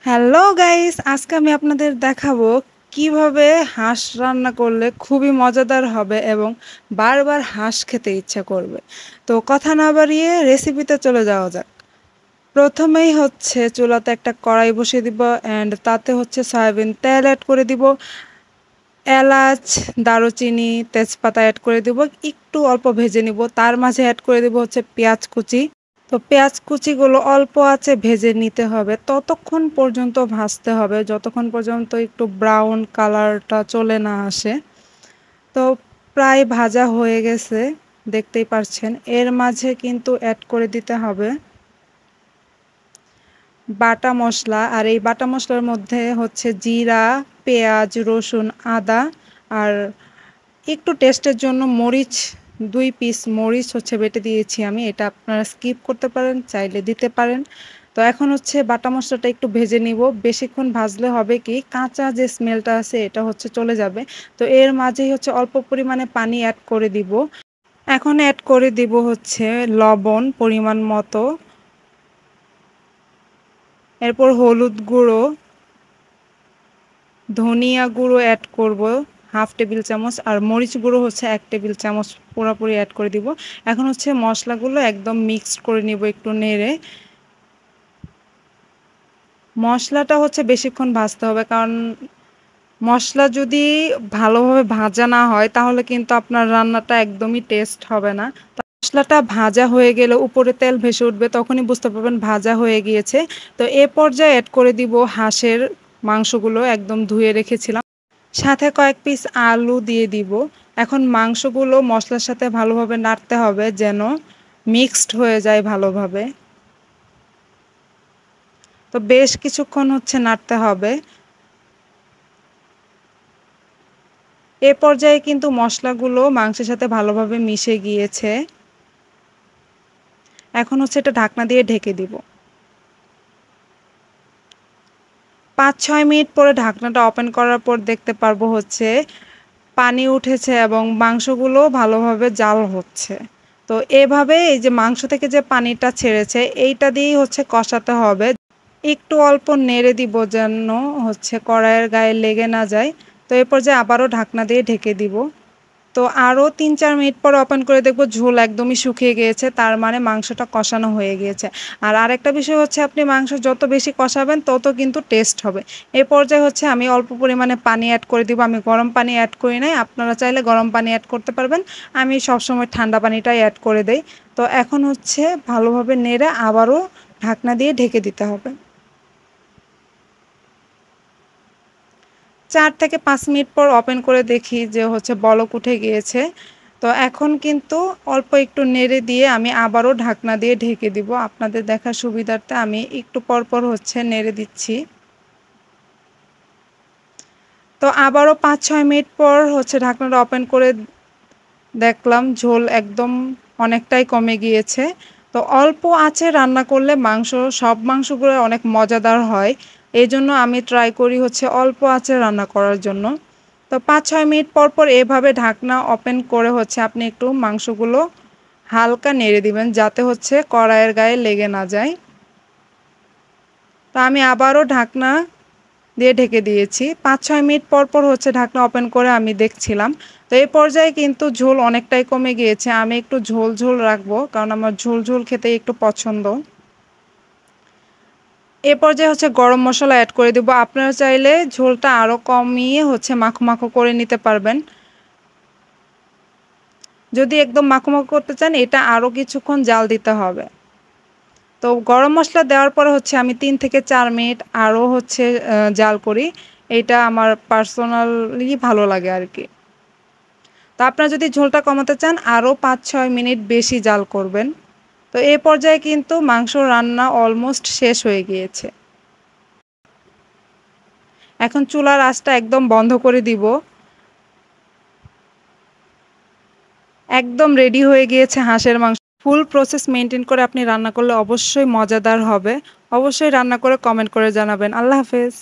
Hello guys, আজকে আমি আপনাদের দেখাবো কিভাবে হাঁস রান্না করলে খুবই মজাদার হবে এবং বারবার হাঁস খেতে ইচ্ছা করবে। তো কথা না বাড়িয়ে রেসিপিতে চলে যাওয়া যাক। প্রথমেই হচ্ছে চুলাতে একটা কড়াই বসিয়ে দিব অ্যান্ড তাতে হচ্ছে সয়াবিন তেল অ্যাড করে দিব, এলাচ, দারুচিনি, তেজপাতা অ্যাড করে দিব, একটু অল্প ভেজে নিব। তার মাঝে অ্যাড করে দিব হচ্ছে পেঁয়াজ কুচি। তো পেঁয়াজ কুচিগুলো অল্প আঁচে ভেজে নিতে হবে, ততক্ষণ পর্যন্ত ভাজতে হবে যতক্ষণ পর্যন্ত একটু ব্রাউন কালারটা চলে না আসে। তো প্রায় ভাজা হয়ে গেছে, দেখতেই পারছেন। এর মাঝে কিন্তু অ্যাড করে দিতে হবে বাটা মশলা, আর এই বাটা মশলার মধ্যে হচ্ছে জিরা, পেঁয়াজ, রসুন, আদা আর একটু টেস্টের জন্য মরিচ, 2 পিস মরিচ হচ্ছে বেটে দিয়েছি আমি। এটা আপনারা স্কিপ করতে পারেন, চাইলে দিতে পারেন। তো এখন হচ্ছে বাটা মশলাটা একটু ভেজে নিব। বেশিক্ষণ ভাজলে হবে কি, কাঁচা যে স্মেলটা আছে এটা হচ্ছে চলে যাবে। তো এর মাঝেই হচ্ছে অল্প পরিমাণে পানি অ্যাড করে দিব। এখন অ্যাড করে দিব হচ্ছে লবণ পরিমাণ মতো, এরপর হলুদ গুঁড়ো, ধনিয়া গুঁড়ো অ্যাড করব 1/2 টেবিল চামচ, আর মরিচ গুঁড়ো হচ্ছে 1 টেবিল চামচ পুরোপুরি অ্যাড করে দিব। এখন হচ্ছে মশলাগুলো একদম মিক্সড করে নিব একটু নেড়ে। মশলাটা হচ্ছে বেশিক্ষণ ভাজতে হবে, কারণ মশলা যদি ভালোভাবে ভাজা না হয় তাহলে কিন্তু আপনার রান্নাটা একদমই টেস্ট হবে না। মশলাটা ভাজা হয়ে গেলে উপরে তেল ভেসে উঠবে, তখনই বুঝতে পারবেন ভাজা হয়ে গিয়েছে। তো এ পর্যায়ে অ্যাড করে দিব হাঁসের মাংসগুলো, একদম ধুয়ে রেখেছিলাম। সাথে কয়েক পিস আলু দিয়ে দিব। এখন মাংসগুলো মশলার সাথে ভালোভাবে নাড়তে হবে যেন মিক্সড হয়ে যায় ভালোভাবে। তো বেশ কিছুক্ষণ হচ্ছে নাড়তে হবে। এ পর্যায়ে কিন্তু মশলাগুলো মাংসের সাথে ভালোভাবে মিশে গিয়েছে। এখন হচ্ছে এটা ঢাকনা দিয়ে ঢেকে দিব। 5-6 মিনিট পরে ঢাকনাটা ওপেন করার পর দেখতে পারবো হচ্ছে পানি উঠেছে এবং মাংসগুলো ভালোভাবে জাল হচ্ছে। তো এভাবে এই যে মাংস থেকে যে পানিটা ছেড়েছে এইটা দিয়েই হচ্ছে কষাতে হবে। একটু অল্প নেড়ে দিব যেন হচ্ছে কড়াইয়ের গায়ে লেগে না যায়। তো এ পর্যায়ে আবারও ঢাকনা দিয়ে ঢেকে দিব। তো আরও 3-4 মিনিট পর ওপেন করে দেখব ঝোল একদমই শুকিয়ে গিয়েছে, তার মানে মাংসটা কষানো হয়ে গিয়েছে। আর আরেকটা বিষয় হচ্ছে আপনি মাংস যত বেশি কষাবেন তত কিন্তু টেস্ট হবে। এ পর্যায়ে হচ্ছে আমি অল্প পরিমাণে পানি অ্যাড করে দিব। আমি গরম পানি অ্যাড করি নাই, আপনারা চাইলে গরম পানি অ্যাড করতে পারবেন। আমি সবসময় ঠান্ডা পানিটাই অ্যাড করে দেই। তো এখন হচ্ছে ভালোভাবে নেড়ে আবারও ঢাকনা দিয়ে ঢেকে দিতে হবে। 4 থেকে 5 মিনিট পর ওপেন করে দেখি যে হচ্ছে বলক উঠে গিয়েছে। তো এখন কিন্তু অল্প একটু নেড়ে দিয়ে আমি আবারও ঢাকনা দিয়ে ঢেকে দিব। আপনাদের দেখার সুবিধার্থে আমি একটু পরপর হচ্ছে নেড়ে দিচ্ছি। তো আবারও 5-6 মিনিট পর হচ্ছে ঢাকনাটা ওপেন করে দেখলাম ঝোল একদম অনেকটাই কমে গিয়েছে। তো অল্প আঁচে রান্না করলে সব মাংসগুলো অনেক মজাদার হয়। এইজন্য আমি ট্রাই করি হচ্ছে অল্প আঁচে রান্না করার জন্য। তো 5-6 মিনিট পর পর এভাবে ঢাকনা ওপেন করে হচ্ছে আপনি একটু মাংসগুলো হালকা নেড়ে দিবেন যাতে হচ্ছে কড়াইয়ের গায়ে লেগে না যায়। তো আমি আবারও ঢাকনা দিয়ে ঢেকে দিয়েছি। 5-6 মিনিট পর পর হচ্ছে ঢাকনা ওপেন করে আমি দেখছিলাম। তো এই পর্যায়ে কিন্তু ঝোল অনেকটাই কমে গিয়েছে। আমি একটু ঝোল ঝোল রাখবো, কারণ আমার ঝোল ঝোল খেতে একটু পছন্দ। এ পর্যায়ে হচ্ছে গরম মশলা অ্যাড করে দিব। আপনারা চাইলে ঝোলটা আরও কমিয়ে হচ্ছে মাখো মাখো করে নিতে পারবেন। যদি একদম মাখো মাখো করতে চান এটা আরও কিছুক্ষণ জাল দিতে হবে। তো গরম মশলা দেওয়ার পরে হচ্ছে আমি 3 থেকে 4 মিনিট আরও হচ্ছে জাল করি। এইটা আমার পার্সোনালি ভালো লাগে আর কি। তো আপনারা যদি ঝোলটা কমাতে চান আরও 5-6 মিনিট বেশি জাল করবেন। তো এই পর্যায়ে কিন্তু মাংস রান্না অলমোস্ট শেষ হয়ে গিয়েছে। এখন চুলার আঁচটা একদম বন্ধ করে দিব। একদম রেডি হয়ে গিয়েছে হাঁসের মাংস। ফুল প্রসেস মেনটেন করে আপনি রান্না করলে অবশ্যই মজাদার হবে। অবশ্যই রান্না করে কমেন্ট করে জানাবেন। আল্লাহ হাফেজ।